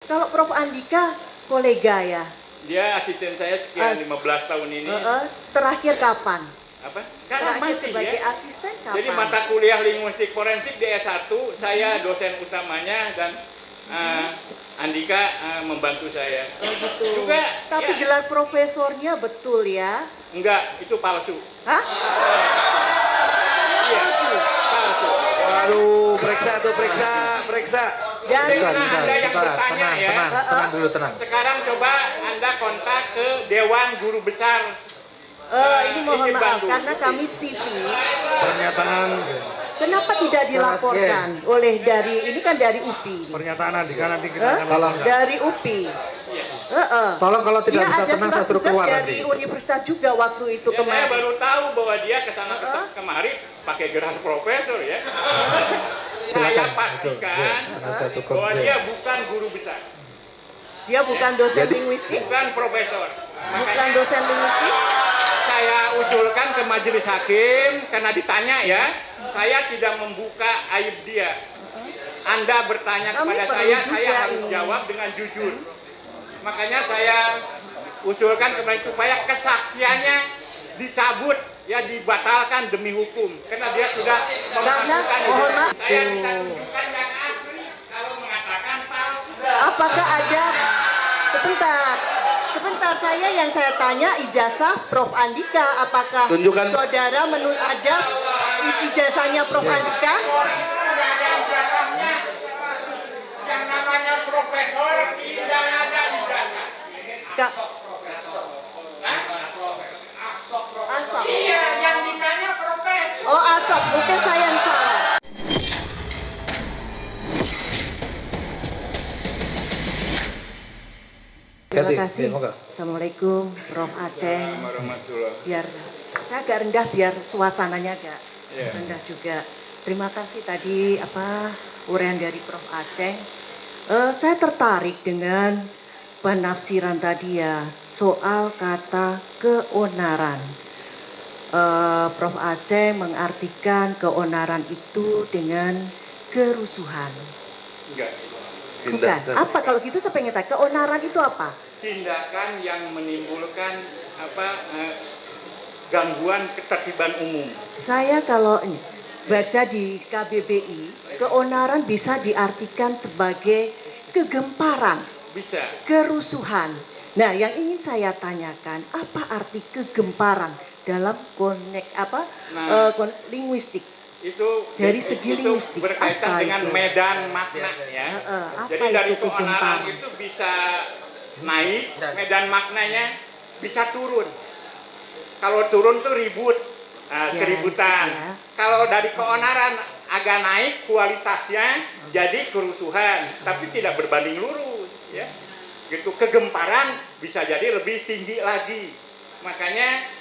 Kalau Prof. Andika kolega ya? Dia asisten saya sekian 15 tahun ini. Terakhir kapan? Apa? Sekarang Terakhir masih sebagai ya. asisten kapan? Jadi mata kuliah linguistik forensik di S1, saya dosen utamanya dan Andika membantu saya. Oh gitu. Juga, tapi ya. gelar profesornya betul ya? Enggak, itu palsu. Hah? Iya, palsu. Waduh, periksa. Jadi Anda yang bertanya ya. Tenang dulu, tenang. Sekarang coba Anda kontak ke Dewan Guru Besar. ini mohon maaf karena kami sipil. Pernyataan. Kenapa tidak dilaporkan oleh ini kan dari UPI. Pernyataan Andika nanti kita akan tolong. Dari UPI. Tolong kalau tidak bisa ada tenang saya suruh keluar dari nanti. Universitas juga waktu itu Ya, saya kemarin. baru tahu bahwa dia kesana kemari pakai gelar profesor ya. Saya pastikan bahwa dia bukan guru besar. Dia bukan dosen linguistik, Bukan profesor. bukan Makanya dosen linguistik. saya usulkan ke majelis hakim karena ditanya ya, saya tidak membuka aib dia. Anda bertanya Kami kepada perlu saya juga harus ini. jawab dengan jujur. Makanya saya usulkan kepada supaya kesaksiannya dicabut, ya dibatalkan demi hukum. Karena dia sudah memasukkan mohon maaf. saya bisa tunjukkan yang asli kalau mengatakan palsu. Apakah ada sebentar yang saya tanya ijazah Prof. Andika, apakah Tunjukkan. saudara ada ijazahnya Prof. Andika? Tidak ada ijazahnya. Yang namanya profesor tidak ada ijazah. Kak, Hah? asap. Iya, yang ditanya profesor. Oh asap, mungkin saya yang salah. Terima kasih. Assalamualaikum, Prof. Aceh. Biar saya agak rendah, biar suasananya agak rendah juga. Terima kasih tadi uraian dari Prof. Aceh. Saya tertarik dengan penafsiran tadi ya soal kata keonaran. Prof. Aceh mengartikan keonaran itu dengan kerusuhan. Enggak. Bukan. Apa kalau gitu saya pengen tanya, keonaran itu apa? Tindakan yang menimbulkan gangguan ketertiban umum. Saya kalau baca di KBBI, keonaran bisa diartikan sebagai kegemparan, Bisa. kerusuhan. Nah, yang ingin saya tanyakan, apa arti kegemparan dalam linguistik? Itu Dari segi linguistik, berkaitan apa dengan itu? medan makna ya. Apa Jadi dari itu keonaran kegemparan? itu bisa naik, medan maknanya bisa turun. Kalau turun tuh ribut, keributan. Ya. Kalau dari keonaran agak naik kualitasnya jadi kerusuhan, tapi tidak berbanding lurus ya. Gitu, kegemparan bisa jadi lebih tinggi lagi. Makanya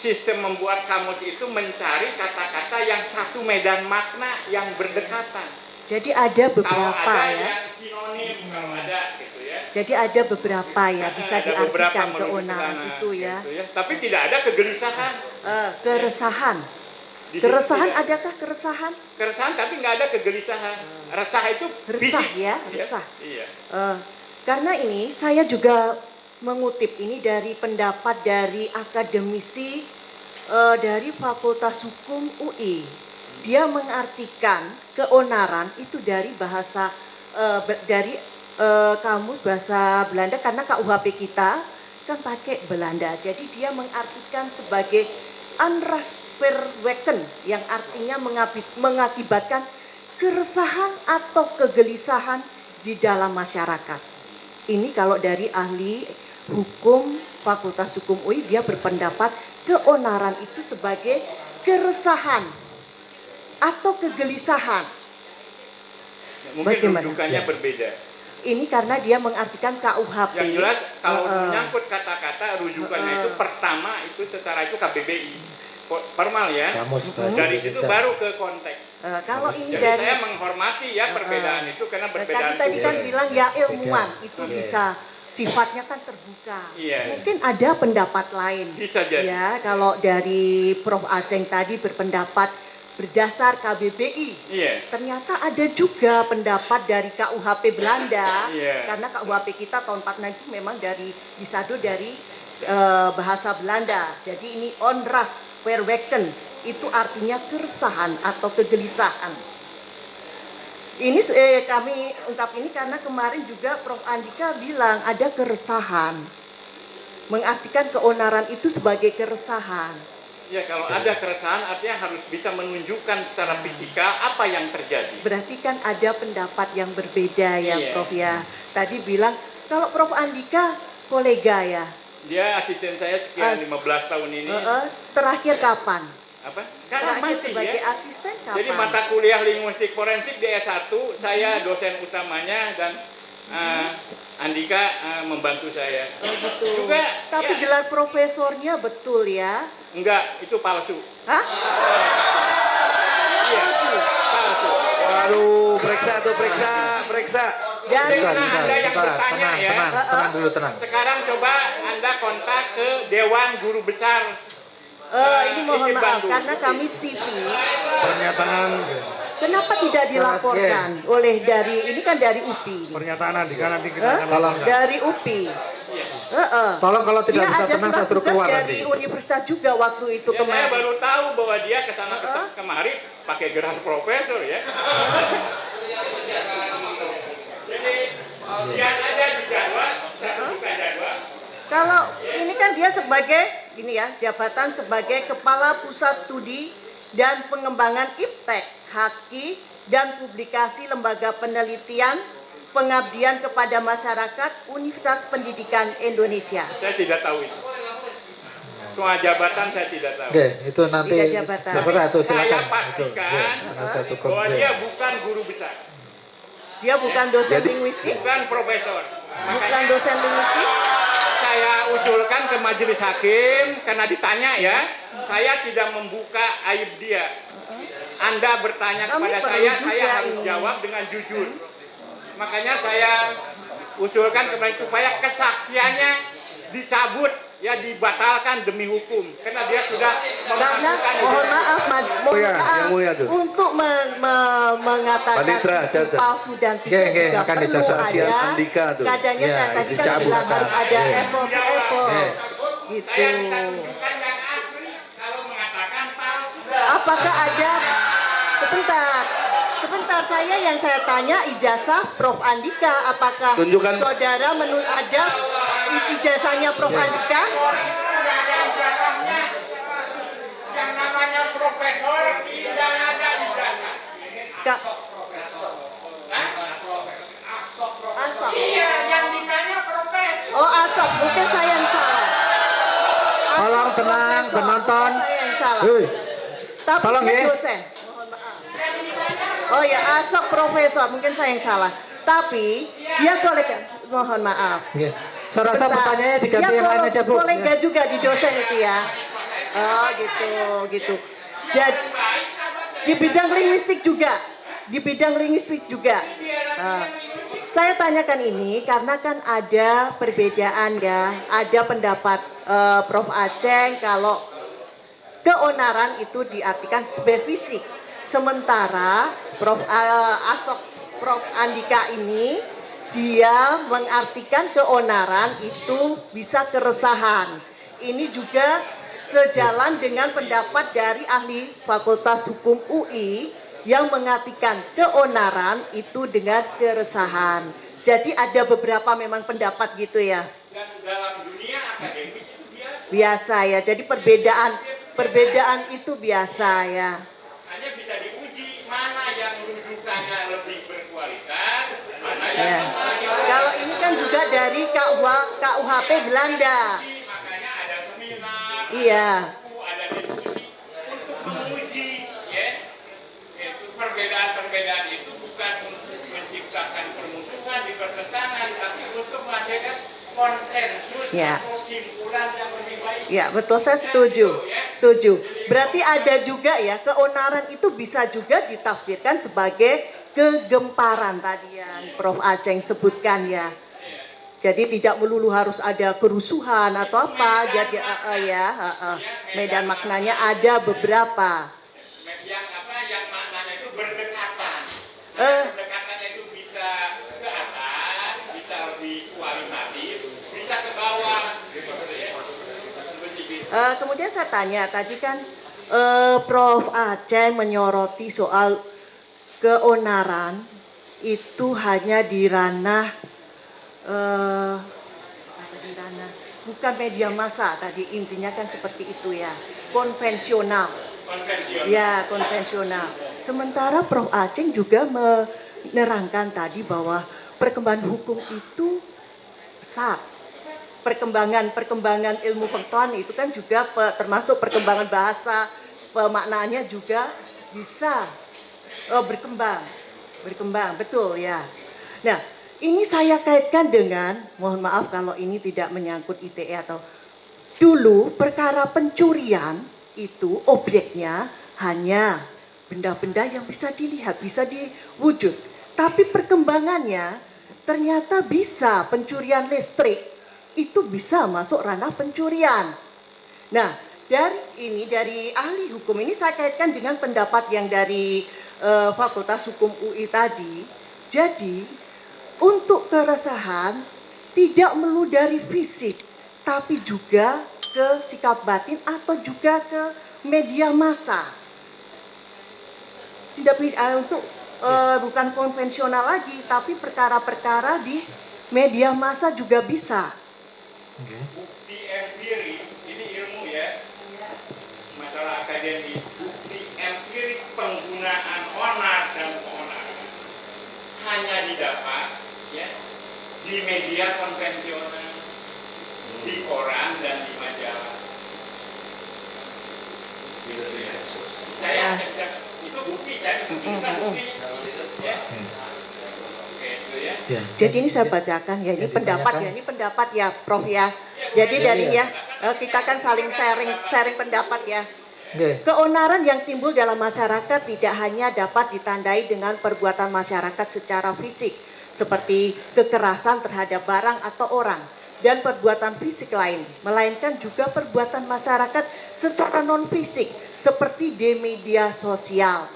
sistem membuat kamus itu mencari kata-kata yang satu medan makna yang berdekatan. Jadi ada Kalau beberapa ada ya. yang sinonim, kalau ada gitu ya. Jadi ada beberapa ya bisa Ada beberapa diartikan menuju ke keonaran sana, itu ya. gitu ya. Tapi tidak ada kegelisahan. Keresahan. Di situ Keresahan tidak. adakah keresahan? Keresahan tapi nggak ada kegelisahan. Resah itu Resah fisik. ya, resah. Iya. Karena ini saya juga mengutip ini dari pendapat dari akademisi dari Fakultas Hukum UI. Dia mengartikan keonaran itu dari bahasa dari kamus bahasa Belanda karena KUHP kita kan pakai Belanda. Jadi dia mengartikan sebagai unrustverwekken yang artinya mengakibatkan keresahan atau kegelisahan di dalam masyarakat. Ini kalau dari ahli hukum Fakultas Hukum UI dia berpendapat keonaran itu sebagai keresahan atau kegelisahan. Mungkin Bagaimana? rujukannya berbeda. Ini karena dia mengartikan KUHP. Yang jelas kalau menyangkut kata-kata rujukannya itu pertama itu secara itu KBBI. Formal ya. Dari situ baru ke konteks. Kalau ini Jadi dari saya menghormati ya perbedaan itu karena perbedaan tadi kan itu. bilang ya ilmuwan itu bisa sifatnya kan terbuka. Iya. Mungkin ada pendapat lain. Bisa jadi. Ya, kalau dari Prof. Aceh tadi berpendapat berdasar KBBI. Iya. Ternyata ada juga pendapat dari KUHP Belanda, Iya. karena KUHP kita tahun 46 itu memang disado dari bahasa Belanda. Jadi ini onras verweken, itu artinya keresahan atau kegelisahan. Ini kami ungkap ini karena kemarin juga Prof. Andika bilang ada keresahan, mengartikan keonaran itu sebagai keresahan. Ya, kalau ada keresahan artinya harus bisa menunjukkan secara fisika apa yang terjadi. Berarti kan ada pendapat yang berbeda ya, Iya. Prof ya. Tadi bilang kalau Prof Andika kolega ya. Dia asisten saya sekian 15 tahun ini. Terakhir kapan? Apa? Sekarang Terakhir masih sebagai ya. asisten kapan? Jadi mata kuliah linguistik forensik di S1, saya dosen utamanya dan Andika membantu saya. Oh gitu. Juga, Tapi ya. gelar profesornya betul ya? Enggak, itu palsu. Hah? Iya, palsu. Waduh, periksa. Dari Bentar, Anda yang bertanya ya. Tenang dulu, tenang. Sekarang coba Anda kontak ke Dewan Guru Besar. ini mohon Ikip maaf Bandung. karena kami sipil. Pernyataan Kenapa tidak dilaporkan oleh ini kan dari UPI? pernyataan Andika nanti kita akan tolong. Dari UPI. Tolong kalau tidak Dia bisa ada tenang saya surat suruh tugas keluar dari nanti. universitas juga waktu itu Ya, saya kemarin. baru tahu bahwa dia kesana kemari pakai gelar profesor ya. Jadi lihat aja di jadwal, saya buka jadwal. Kalau ini kan dia sebagai ini ya, jabatan sebagai Kepala Pusat Studi dan Pengembangan Iptek, Haki dan Publikasi Lembaga Penelitian Pengabdian kepada Masyarakat Universitas Pendidikan Indonesia. Saya tidak tahu itu. Soal jabatan saya tidak tahu. Oke, itu nanti Tidak jabatan. terserah itu Saya silakan. pastikan Ada satu bahwa komplain. dia bukan guru besar, Dia bukan dosen Jadi- linguistik, bukan profesor. bukan Makanya dosen linguistik. saya usulkan ke majelis hakim karena ditanya ya, saya tidak membuka aib dia. Anda bertanya Kami kepada perlu saya juga harus ini. jawab dengan jujur. Makanya saya usulkan kepada supaya kesaksiannya dicabut, ya dibatalkan demi hukum, karena dia sudah Karena memasukkan mohon maaf, mohon Mulia, maaf yang mulia tuh. untuk mengatakan Panitra, itu catat. palsu dan Oke, tidak oke, juga akan perlu dicatat. ada. Andika tuh. Kadangnya Ya, tadi kan dicabut bilang akan. harus ada Oke. apple to apple. Oke. Gitu. Saya bisa tunjukkan yang asli kalau mengatakan palsu. Apakah ada sebentar yang saya tanya ijazah Prof Andika, apakah Tunjukkan. saudara ada ijazahnya Prof Andika? Tidak ada ijazahnya. Yang namanya profesor tidak ada ijazah. Kak, Hah? Asok. Iya, yang ditanya profesor. Oh Asok, mungkin saya yang salah. Asok, Tolong tenang, profesor. penonton. Saya yang salah. Hei, Tapi tolong dia ya. dosen. Oh ya, Asok profesor, mungkin saya yang salah. Tapi dia kolega, mohon maaf. oke. Saya rasa Bentar. pertanyaannya diganti Dia yang lain aja, Bu. kolega Ya. juga di dosen itu ya. Oh gitu. Jadi di bidang linguistik juga. Nah, saya tanyakan ini karena kan ada perbedaan ya, ada pendapat Prof Aceng kalau keonaran itu diartikan sebagai fisik. Sementara Prof Andika ini dia mengartikan keonaran itu bisa keresahan. Ini juga sejalan dengan pendapat dari ahli Fakultas Hukum UI yang mengartikan keonaran itu dengan keresahan. Jadi ada beberapa memang pendapat gitu ya. Dan dalam dunia akademis itu biasa. Biasa ya. Jadi perbedaan itu biasa ya. Hanya bisa diuji mana yang rujukannya lebih berkualitas, mana yang Ya. Kalau ini kan juga dari KUHP Belanda. makanya ada seminar, Iya. buku, ada diskusi untuk menguji ya. Itu perbedaan itu bukan untuk menciptakan permusuhan di pertentangan, tapi untuk menghasilkan konsensus Ya. atau kesimpulan yang lebih baik. Ya, betul, saya setuju. Berarti ada juga ya, keonaran itu bisa juga ditafsirkan sebagai kegemparan tadi yang Prof Aceng sebutkan ya. Jadi tidak melulu harus ada kerusuhan atau apa. Jadi medan maknanya ada beberapa. Yang apa pendekatannya itu bisa ke atas, bisa lebih kualitatif, bisa ke bawah, gitu ya. Seperti itu. Kemudian saya tanya tadi kan Prof. Aceh menyoroti soal keonaran itu hanya di ranah bukan media massa tadi intinya kan seperti itu ya, konvensional. Konvensional. Ya, konvensional. Sementara Prof. Aceh juga menerangkan tadi bahwa perkembangan hukum itu pesat. Perkembangan ilmu pengetahuan itu kan juga termasuk perkembangan bahasa, pemaknaannya juga bisa berkembang, betul ya. Nah, ini saya kaitkan dengan, mohon maaf kalau ini tidak menyangkut ITE atau dulu perkara pencurian itu objeknya hanya benda-benda yang bisa dilihat, bisa diwujud. Tapi perkembangannya ternyata bisa pencurian listrik itu bisa masuk ranah pencurian. Nah, dari ahli hukum ini saya kaitkan dengan pendapat yang dari Fakultas Hukum UI tadi. Jadi, untuk keresahan tidak melulu dari fisik, tapi juga ke sikap batin atau juga ke media massa. Tidak untuk bukan konvensional lagi, tapi perkara-perkara di media massa juga bisa. Bukti empirik, ini ilmu ya, masalah akademik. Bukti empirik penggunaan onar dan keonaran hanya didapat ya di media konvensional, di koran dan di majalah. Saya itu bukti, saya bisa tunjukkan bukti ya. Oke, itu ya. Ya. Jadi ini saya bacakan ya, ini Yang pendapat ya, ini pendapat ya Prof ya. Jadi dari ya, kita kan saling sharing pendapat ya. Oke. Keonaran yang timbul dalam masyarakat tidak hanya dapat ditandai dengan perbuatan masyarakat secara fisik, seperti kekerasan terhadap barang atau orang, dan perbuatan fisik lain, melainkan juga perbuatan masyarakat secara non-fisik, seperti di media sosial.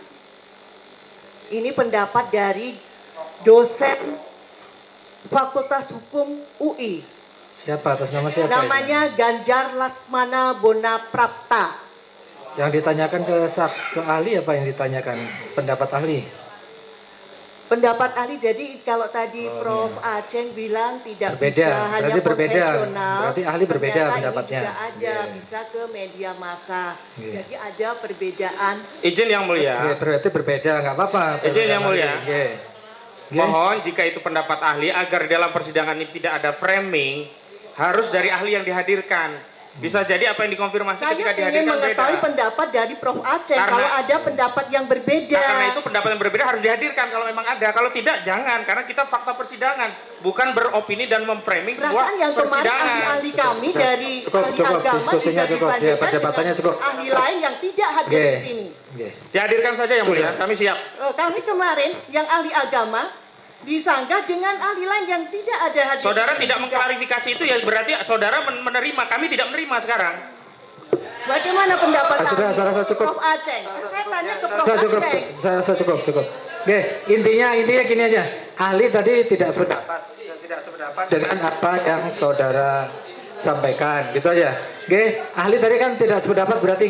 Ini pendapat dari dosen Fakultas Hukum UI. Siapa atas nama siapa? Namanya Ganjar Lasmana Bonaprapta. Yang ditanyakan ke ahli apa yang ditanyakan? Pendapat ahli. Pendapat ahli, jadi kalau tadi Oh, Prof. iya. Aceh bilang tidak Berbeda, bisa hanya berarti berbeda. konvensional, Berarti ahli berbeda ternyata pendapatnya. Ini juga ada, Iya. bisa ke media massa. Iya. Jadi ada perbedaan. Izin yang mulia. Oke, berarti berbeda, nggak apa-apa. Izin yang mulia. Oke. Oke. Mohon jika itu pendapat ahli agar dalam persidangan ini tidak ada framing, harus dari ahli yang dihadirkan. Bisa jadi apa yang dikonfirmasi Saya ketika ingin dihadirkan mengetahui beda. pendapat dari Prof. Aceh Karena- kalau ada pendapat yang berbeda. Nah, karena itu pendapat yang berbeda harus dihadirkan kalau memang ada. Kalau tidak jangan, karena kita fakta persidangan, bukan beropini dan memframing sebuah Perasaan yang kemarin persidangan. ahli-ahli kami Cukup, dari cukup, ahli cukup, agama diskusinya juga cukup. Ya, dibandingkan perdebatannya dengan cukup. ahli lain yang tidak hadir Oke. di sini. Oke. Dihadirkan saja yang mulia, Sudah. kami siap. Kami kemarin yang ahli agama disanggah dengan ahli lain yang tidak ada hadir. Saudara di sini tidak juga. mengklarifikasi itu ya berarti saudara menerima, kami tidak menerima sekarang. Bagaimana pendapat Sudah, ahli? saya rasa cukup. Prof. Aceh. Saya tanya ke Prof. Sudah cukup, Aceh. saya rasa cukup. Oke, intinya gini aja. Ahli tadi tidak sependapat dengan apa yang saudara sampaikan, gitu aja. Oke, ahli tadi kan tidak sependapat berarti,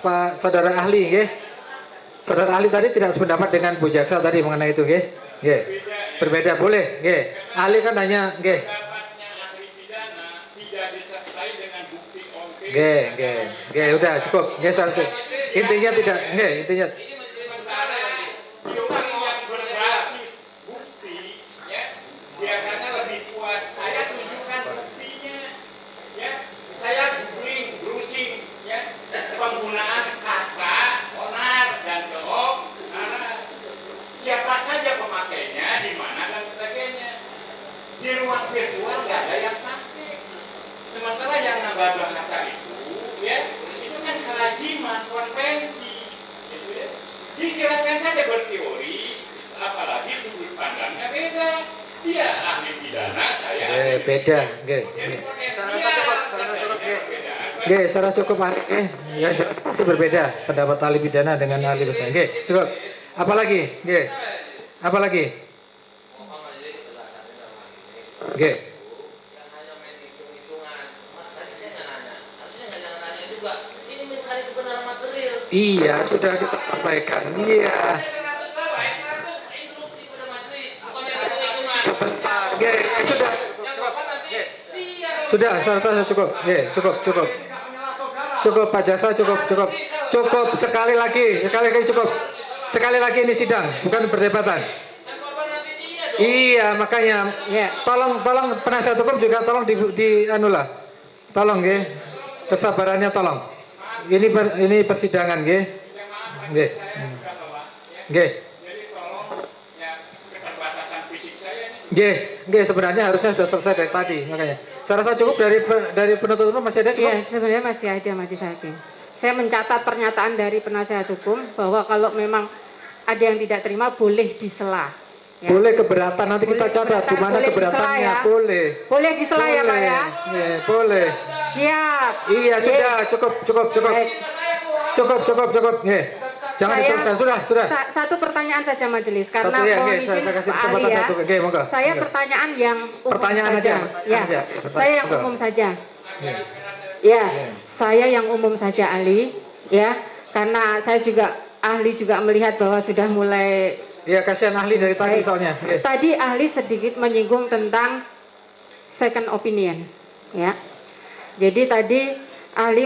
Pak saudara ahli, saudara ahli tadi tidak sependapat dengan Bu Jaksa tadi mengenai itu, berbeda boleh, ahli kan hanya, Pendapatnya ahli pidana tidak disertai dengan bukti empirik. udah cukup, seharusnya. Intinya tidak, intinya. Sementara teori yang berbasis bukti ya biasanya lebih kuat. Saya tunjukkan buktinya ya. Saya googling, browsing ya penggunaan kata onar dan keok karena siapa saja pemakainya di mana dan sebagainya. Di ruang virtual nggak ada yang pakai. Sementara yang nambah bahasa itu ya itu kan kelaziman konvensi gitu ya. Jadi silakan saja berteori, apalagi sudut pandangnya beda. Dia ahli pidana, saya ahli Beda, Jadi potensial Salah cukup ahli, yang jelas pasti berbeda pendapat ahli pidana dengan ahli besar. Cukup. Apalagi, Apa lagi? Oke. Iya, sudah kita sampaikan. Iya. Oke, sudah. Sudah, saya cukup. Oke, cukup. Cukup Pak Jaksa, cukup. Cukup sekali lagi cukup. Sekali lagi ini sidang, bukan perdebatan. Iya, makanya ya, tolong penasihat hukum juga tolong di anu lah. Tolong nggih. Kesabarannya tolong. Ini persidangan nggih. Nggih. Nggih. Nggih, sebenarnya harusnya sudah selesai dari tadi, makanya. Saya rasa cukup dari penuntut umum masih ada cukup? Iya, sebenarnya masih ada majelis hakim. Saya mencatat pernyataan dari penasihat hukum bahwa kalau memang ada yang tidak terima boleh disela. Ya. Boleh keberatan, nanti kita catat di mana boleh keberatannya. disela, ya. Boleh. Boleh disela ya Pak ya? Iya, boleh. Siap. Iya, sudah, cukup. Baik. Cukup. Nggih. Jangan Saya- diteruskan, sudah. Satu pertanyaan saja majelis karena Satu ya, mohon nggih, izin saya kasih Pak kesempatan Ali ya. satu. Nggih, monggo. Saya Monggo. pertanyaan yang umum Pertanyaan saja. aja, Ya. aja. Saya yang Monggo. umum saja. Nggih. Ya, Iya. saya yang umum saja ahli ya. Karena saya juga ahli juga melihat bahwa sudah mulai Iya, kasihan ahli dari tadi Baik. soalnya. Nggih. Tadi ahli sedikit menyinggung tentang second opinion, ya. Jadi tadi ahli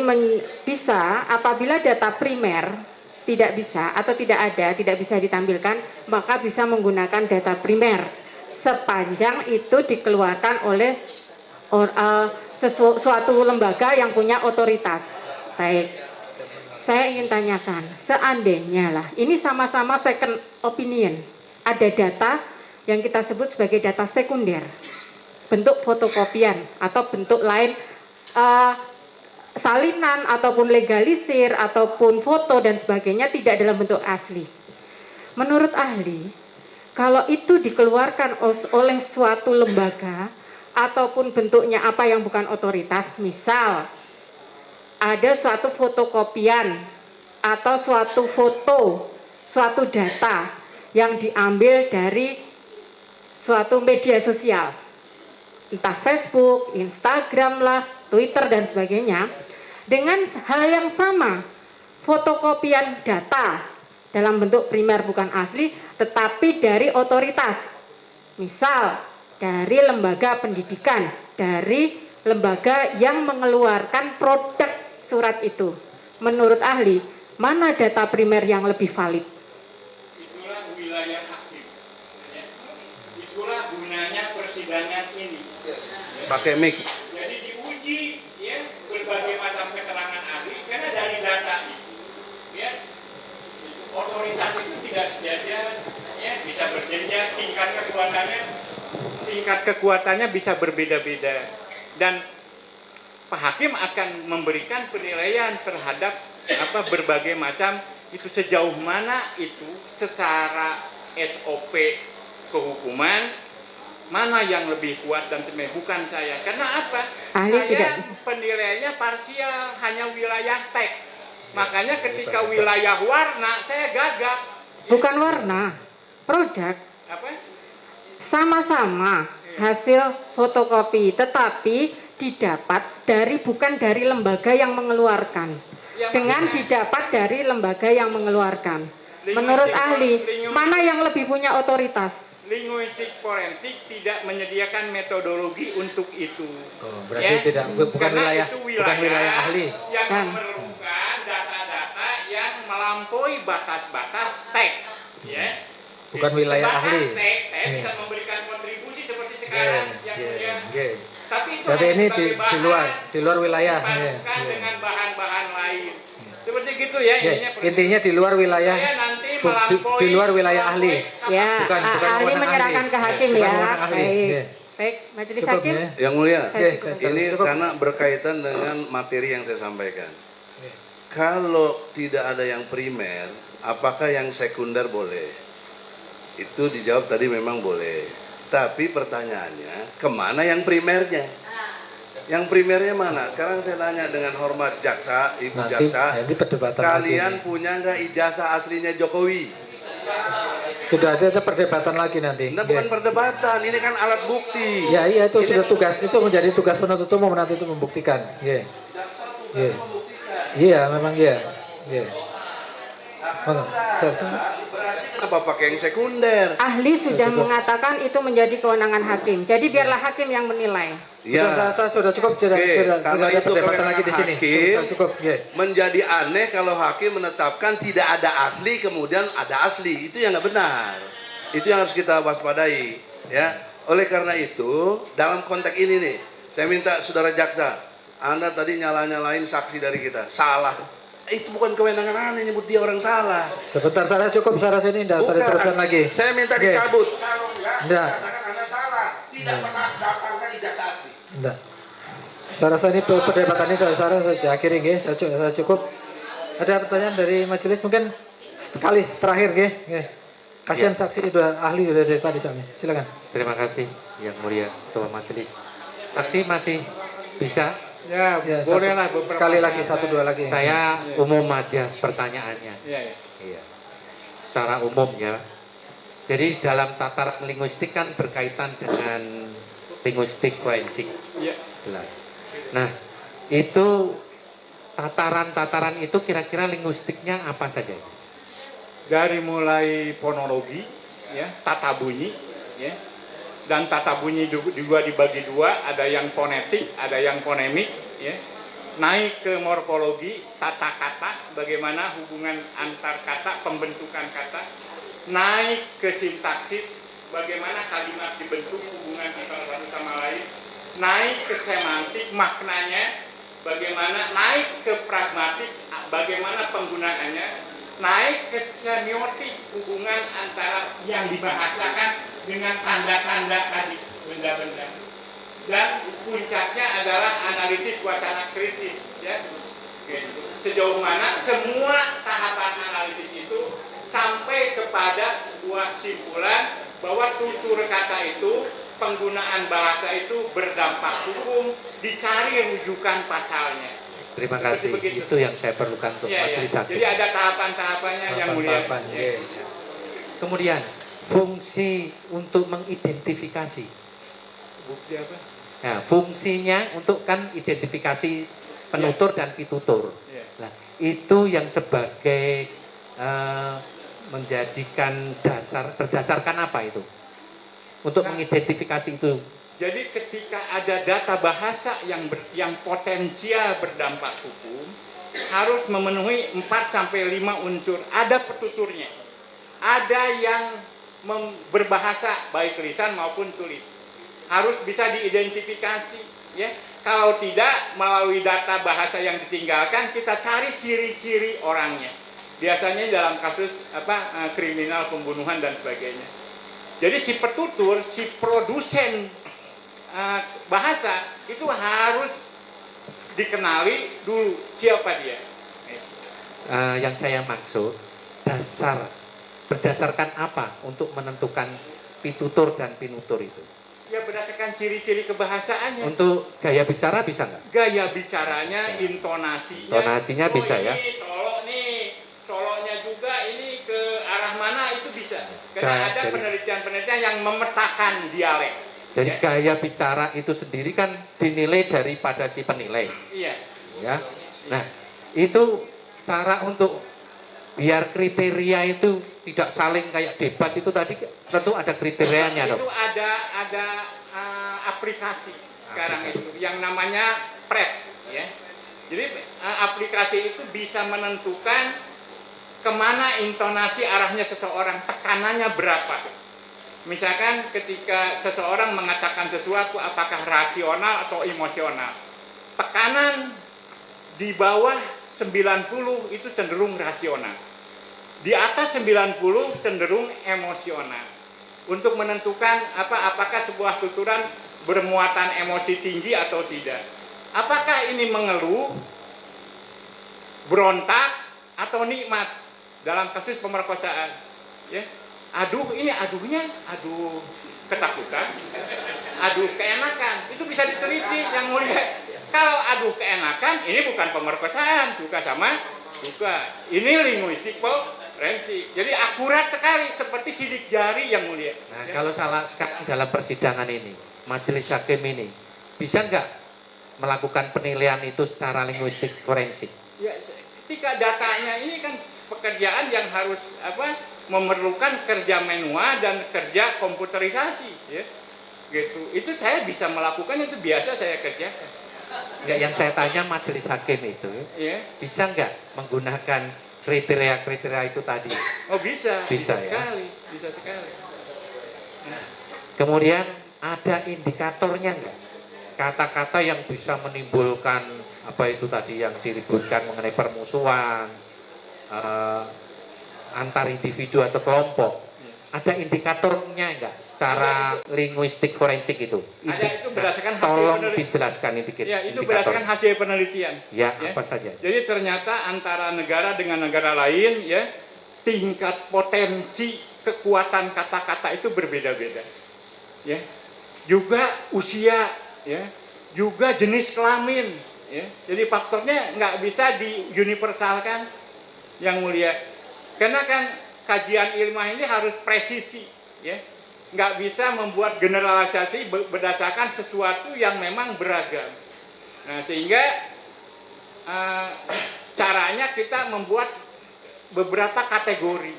bisa apabila data primer tidak bisa atau tidak bisa ditampilkan, maka bisa menggunakan data primer sepanjang itu dikeluarkan oleh suatu lembaga yang punya otoritas. Baik. Saya ingin tanyakan, seandainya lah, ini sama-sama second opinion, ada data yang kita sebut sebagai data sekunder, bentuk fotokopian atau bentuk lain, salinan ataupun legalisir ataupun foto dan sebagainya tidak dalam bentuk asli. Menurut ahli, kalau itu dikeluarkan oleh suatu lembaga ataupun bentuknya apa yang bukan otoritas, misal ada suatu fotokopian atau suatu foto, suatu data yang diambil dari suatu media sosial, entah Facebook, Instagram lah, Twitter dan sebagainya, dengan hal yang sama, fotokopian data dalam bentuk primer bukan asli, tetapi dari otoritas, misal dari lembaga pendidikan, dari lembaga yang mengeluarkan produk surat itu. Menurut ahli, mana data primer yang lebih valid? Itulah wilayah hakim. Ya. Itulah gunanya persidangan ini. Pakai mic. Jadi diuji ya berbagai macam keterangan ahli karena dari data itu ya otoritas itu tidak sejajar ya bisa berjenjang tingkat kekuatannya bisa berbeda-beda dan Pak Hakim akan memberikan penilaian terhadap berbagai macam itu sejauh mana itu secara SOP kehukuman mana yang lebih kuat dan bukan saya. Karena apa? Ahli Saya tidak. penilaiannya parsial, hanya wilayah teks. Makanya ketika wilayah warna saya gagap. Bukan warna, produk. Apa? Sama-sama hasil fotokopi, tetapi didapat bukan dari lembaga yang mengeluarkan, dengan didapat dari lembaga yang mengeluarkan. Menurut ahli, mana yang lebih punya otoritas? Linguistik forensik tidak menyediakan metodologi untuk itu. Oh, berarti bukan Karena wilayah ahli. Yang Kan. memerlukan data-data yang melampaui batas-batas teks, ya. Bukan wilayah Sebatas ahli. teks, saya Iya. bisa memberikan kontribusi seperti sekarang yang mulia. Nggih. Tapi itu Berarti hanya ini sebagai di luar wilayah. dipadukan Iya. dengan bahan-bahan lain. Seperti gitu ya Nggih. ininya. Intinya di luar wilayah. Saya nanti di luar wilayah ahli. Ya, Bukan ahli wewenang menyerahkan ahli. ke hakim Bukan ya. wewenang ahli. Baik. Nggih. Baik, majelis Cukup, hakim. ya. Yang mulia, Nggih, ini cukup. karena berkaitan dengan materi yang saya sampaikan. Kalau tidak ada yang primer, apakah yang sekunder boleh? Itu dijawab tadi memang boleh. Tapi pertanyaannya, kemana yang primernya? Yang primernya mana? Sekarang saya tanya dengan hormat jaksa, ibu Nanti jaksa, perdebatan kalian lagi. punya nggak ijazah aslinya Jokowi? Sudah ada perdebatan lagi nanti. Nah, bukan perdebatan, ini kan alat bukti. Ya iya itu Ini sudah tugas, itu menjadi tugas penuntut umum nanti itu membuktikan. Iya. Iya. Iya memang iya. Iya. Berarti kenapa pakai yang sekunder? Ahli sudah Cukup. mengatakan itu menjadi kewenangan hakim. Jadi biarlah hakim yang menilai. Sudah, saya sudah cukup, sudah, Oke, sudah karena ada itu perdebatan kewenangan lagi di sini. hakim. Sudah cukup. Iya. Menjadi aneh kalau hakim menetapkan tidak ada asli kemudian ada asli, itu yang nggak benar. Itu yang harus kita waspadai, ya. Oleh karena itu dalam konteks ini nih, saya minta saudara jaksa, Anda tadi nyalain saksi dari kita, salah. Itu bukan kewenangan Anda nyebut dia orang salah. Sebentar, saya cukup, saya sini, enggak usah Bukan. diteruskan lagi. Saya minta Oke. dicabut. Kalau Enggak. katakan Anda salah, tidak pernah datangkan ijazah asli. Enggak. Saya rasa ini perdebatan ini saya akhiri, nggih. Saya cukup. Ada pertanyaan dari majelis mungkin sekali terakhir, nggih. Nggih. Kasihan saksi sudah ahli sudah dari tadi soalnya. Silakan. Terima kasih Yang Mulia Ketua Majelis. Saksi masih bisa? Ya, Ya, bolehlah satu- beberapa sekali lagi, pertanyaan satu dua lagi. Saya umum aja pertanyaannya. Iya, iya. Iya. Secara umum ya. Jadi dalam tataran linguistik kan berkaitan dengan linguistik forensik. Iya. Jelas. Nah, itu tataran-tataran itu kira-kira linguistiknya apa saja? Dari mulai fonologi, ya, tata bunyi, ya, dan tata bunyi juga dibagi dua, ada yang fonetik, ada yang fonemik, ya. Naik ke morfologi, tata kata, bagaimana hubungan antar kata, pembentukan kata. Naik ke sintaksis, bagaimana kalimat dibentuk, hubungan antara satu sama lain. Naik ke semantik, maknanya, bagaimana naik ke pragmatik, bagaimana penggunaannya. Naik ke semiotik, hubungan antara yang dibahasakan dengan tanda-tanda tadi, benda-benda. Dan puncaknya adalah analisis wacana kritis, ya. Gitu. Sejauh mana semua tahapan analisis itu sampai kepada sebuah simpulan bahwa tutur kata itu, penggunaan bahasa itu berdampak hukum, dicari rujukan pasalnya. Terima Seperti kasih. begitu. Itu yang saya perlukan untuk Iya, iya. majelis hakim. Jadi ada tahapan-tahapannya yang mulia. Tahapan, Ya. nggih. Kemudian fungsi untuk mengidentifikasi. Bukti apa? Nah, fungsinya untuk kan identifikasi penutur dan pitutur. Ya. Nah, itu yang sebagai menjadikan dasar, berdasarkan apa itu? Untuk Nah. mengidentifikasi itu. Jadi ketika ada data bahasa yang potensial berdampak hukum, harus memenuhi 4 sampai 5 unsur. Ada petuturnya. Ada yang berbahasa baik lisan maupun tulis. Harus bisa diidentifikasi, ya. Kalau tidak, melalui data bahasa yang ditinggalkan, kita cari ciri-ciri orangnya. Biasanya dalam kasus kriminal, pembunuhan dan sebagainya. Jadi si petutur, si produsen bahasa itu harus dikenali dulu siapa dia. Yang saya maksud berdasarkan apa untuk menentukan pitutur dan pinutur itu? Ya berdasarkan ciri-ciri kebahasaannya. Untuk gaya bicara bisa nggak? Gaya bicaranya, intonasinya. Intonasinya bisa, ya? Ini Solo nih, Solonya juga ini ke arah mana itu bisa. Karena ada Jadi- penelitian-penelitian yang memetakan dialek. Jadi Ya. gaya bicara itu sendiri kan dinilai daripada si penilai, Iya. ya. Nah, itu cara untuk biar kriteria itu tidak saling kayak debat itu tadi tentu ada kriterianya Itu dong. ada aplikasi sekarang itu yang namanya PREP, ya. Jadi aplikasi itu bisa menentukan kemana intonasi arahnya seseorang, tekanannya berapa. Misalkan ketika seseorang mengatakan sesuatu apakah rasional atau emosional. Tekanan di bawah 90 itu cenderung rasional. Di atas 90 cenderung emosional. Untuk menentukan apakah sebuah tuturan bermuatan emosi tinggi atau tidak. Apakah ini mengeluh, berontak, atau nikmat dalam kasus pemerkosaan. Ya. Aduh, ini aduhnya, aduh ketakutan, aduh keenakan. Itu bisa diteliti yang mulia. Kalau aduh keenakan, ini bukan pemerkosaan, suka sama suka. Ini linguistik forensik. Jadi akurat sekali seperti sidik jari yang mulia. Nah, Ya. kalau salah sekarang dalam persidangan ini, majelis hakim ini bisa nggak melakukan penilaian itu secara linguistik forensik? Ya, ketika datanya ini kan pekerjaan yang harus memerlukan kerja manual dan kerja komputerisasi, ya. Gitu. Itu saya bisa melakukan, itu biasa saya kerjakan. Nggak, yang saya tanya majelis hakim itu Ya. bisa nggak menggunakan kriteria-kriteria itu tadi? Oh bisa, Bisa, ya. sekali, bisa sekali. Nah, Kemudian ada indikatornya nggak? Kata-kata yang bisa menimbulkan apa itu tadi yang diributkan mengenai permusuhan antar individu atau kelompok. Ada indikatornya nggak secara linguistik forensik itu? Ada, itu berdasarkan hasil Tolong penelitian. dijelaskan ya, itu berdasarkan hasil penelitian. Ya, Ya. apa saja? Jadi ternyata antara negara dengan negara lain, ya, tingkat potensi kekuatan kata-kata itu berbeda-beda. Ya. Juga usia, ya, juga jenis kelamin, ya. Jadi faktornya nggak bisa diuniversalkan, yang mulia. Karena kan kajian ilmiah ini harus presisi, ya. Nggak bisa membuat generalisasi berdasarkan sesuatu yang memang beragam. Nah, sehingga caranya kita membuat beberapa kategori.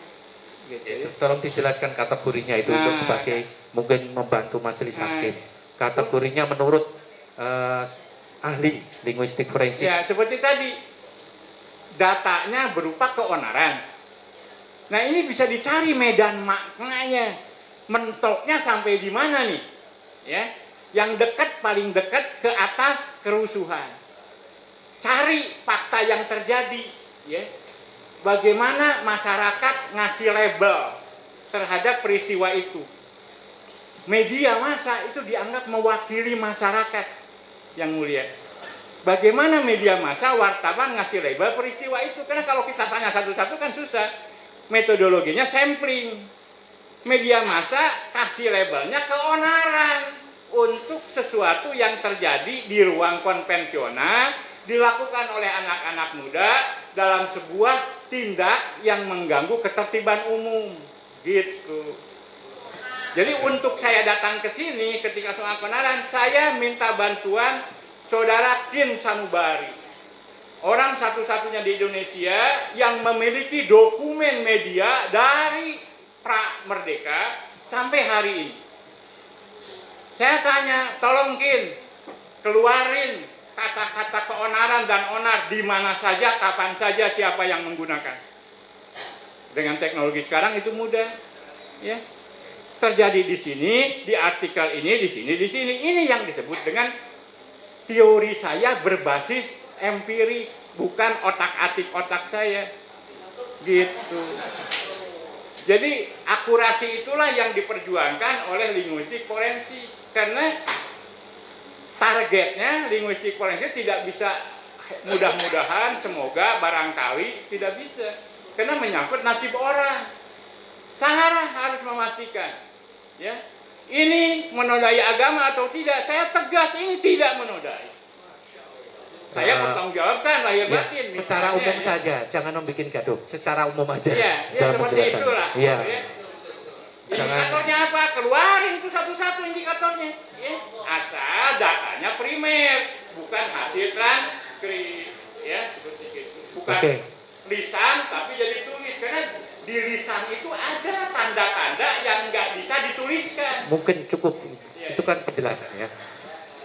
Gitu, ya. Tolong dijelaskan kategorinya itu untuk Nah, sebagai mungkin membantu majelis Nah. hakim. Kategorinya menurut ahli linguistik forensik. Ya, seperti tadi, datanya berupa keonaran. Nah, ini bisa dicari medan maknanya, mentoknya sampai di mana nih? Ya, yang dekat, paling dekat ke atas kerusuhan. Cari fakta yang terjadi, ya. Bagaimana masyarakat ngasih label terhadap peristiwa itu. Media massa itu dianggap mewakili masyarakat, yang mulia. Bagaimana media massa, wartawan ngasih label peristiwa itu? Karena kalau kita tanya satu-satu kan susah. Metodologinya sampling. Media massa kasih labelnya keonaran untuk sesuatu yang terjadi di ruang konvensional, dilakukan oleh anak-anak muda dalam sebuah tindak yang mengganggu ketertiban umum. Gitu. Jadi untuk saya datang ke sini ketika soal keonaran, saya minta bantuan Saudara Kin Sanubari. Orang satu-satunya di Indonesia yang memiliki dokumen media dari pra-merdeka sampai hari ini. Saya tanya, tolong Kin, keluarin kata-kata keonaran dan onar di mana saja, kapan saja, siapa yang menggunakan. Dengan teknologi sekarang itu mudah, ya. Terjadi di sini, di artikel ini, di sini, di sini. Ini yang disebut dengan teori saya berbasis empiris, bukan otak-atik otak saya. Gitu. Jadi akurasi itulah yang diperjuangkan oleh linguistik forensik. Karena targetnya linguistik forensik tidak bisa, mudah-mudahan, semoga, barangkali tidak bisa. Karena menyangkut nasib orang. Saya harus memastikan, ya, ini menodai agama atau tidak. Saya tegas ini tidak menodai. Saya bertanggung jawabkan lahir Ya, batin. secara misalnya, umum ya. saja, jangan membuat gaduh. Secara umum aja. Iya, ya dalam seperti penjelasan. itulah. Iya. Ya. Jangan- Indikatornya apa? Keluarin itu satu-satu indikatornya. Ya. Asal datanya primer, bukan hasil transkrip. Ya, seperti itu. Bukan Oke. lisan tapi jadi tulis. Karena di lisan itu ada tanda-tanda yang nggak bisa dituliskan. Mungkin cukup. Iya. Itu kan penjelasan ya.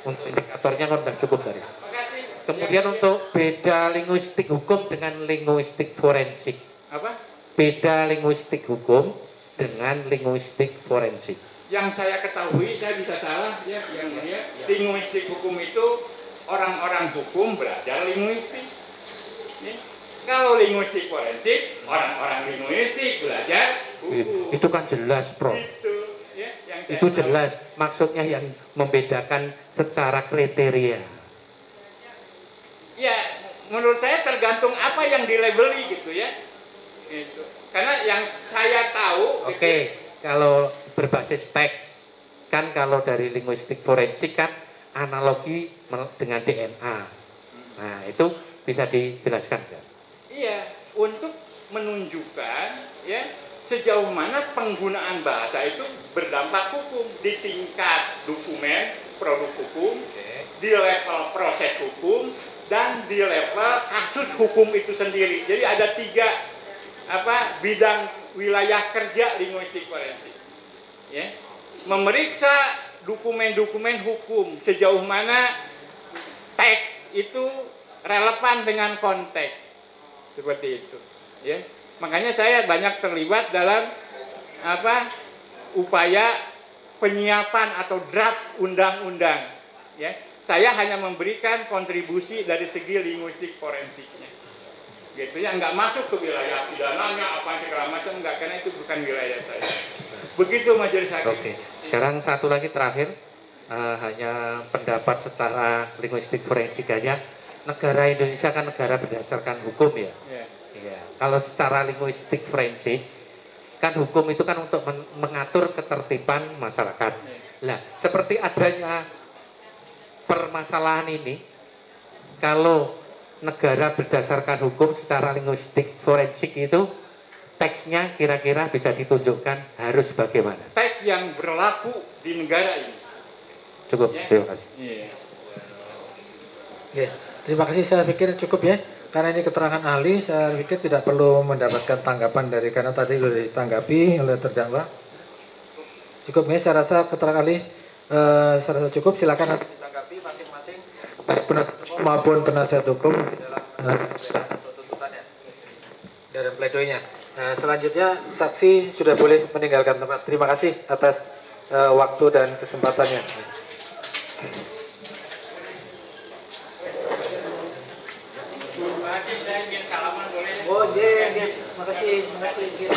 Untuk indikatornya kan sudah cukup tadi. Terima kasih. Kemudian untuk beda linguistik hukum dengan linguistik forensik. apa? Beda linguistik hukum dengan linguistik forensik. Yang saya ketahui, saya bisa salah ya, yang mulia. Linguistik hukum itu orang-orang hukum belajar linguistik. Ya. Kalau linguistik forensik, orang-orang linguistik belajar hukum. Itu kan jelas, Prof. Itu, ya, yang saya Itu tahu. jelas. Maksudnya yang membedakan secara kriteria. Ya, menurut saya tergantung apa yang dilabeli gitu ya. Itu. Karena yang saya tahu. Oke, kalau berbasis teks, kan kalau dari linguistik forensik kan analogi dengan DNA. Nah, itu bisa dijelaskan nggak? Iya, untuk menunjukkan ya sejauh mana penggunaan bahasa itu berdampak hukum di tingkat dokumen produk hukum, di level proses hukum, dan di level kasus hukum itu sendiri. Jadi ada 3 bidang wilayah kerja linguistik forensik. Ya. Memeriksa dokumen-dokumen hukum sejauh mana teks itu relevan dengan konteks. Seperti itu, ya. Makanya saya banyak terlibat dalam upaya penyiapan atau draft undang-undang. Ya, saya hanya memberikan kontribusi dari segi linguistik forensiknya. Gitu ya, nggak masuk ke wilayah pidananya apa segala macam, nggak, karena itu bukan wilayah saya. Begitu majelis hakim. Oke. Sekarang satu lagi terakhir, hanya pendapat secara linguistik forensik aja. Negara Indonesia kan negara berdasarkan hukum ya. Ya. Iya. Kalau secara linguistik forensik, kan hukum itu kan untuk mengatur ketertiban masyarakat. Nah, seperti adanya permasalahan ini, kalau negara berdasarkan hukum secara linguistik forensik itu, teksnya kira-kira bisa ditunjukkan harus bagaimana? Teks yang berlaku di negara ini. Cukup, Ya. terima kasih. Iya. Oke, terima kasih, saya pikir cukup ya. Karena ini keterangan ahli, saya pikir tidak perlu mendapatkan tanggapan dari, karena tadi sudah ditanggapi oleh terdakwa. Cukup ya, saya rasa keterangan ahli saya rasa cukup. Silakan nanti ditanggapi masing-masing, baik penuntut umum maupun penasihat hukum di dalam tuntutannya dalam pledoinya. Nah, selanjutnya saksi sudah boleh meninggalkan tempat. Terima kasih atas waktu dan kesempatannya. Saya ingin salaman boleh? Oh, iya. Makasih. Iya.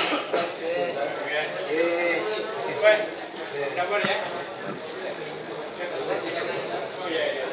Sabar ya. Oh iya.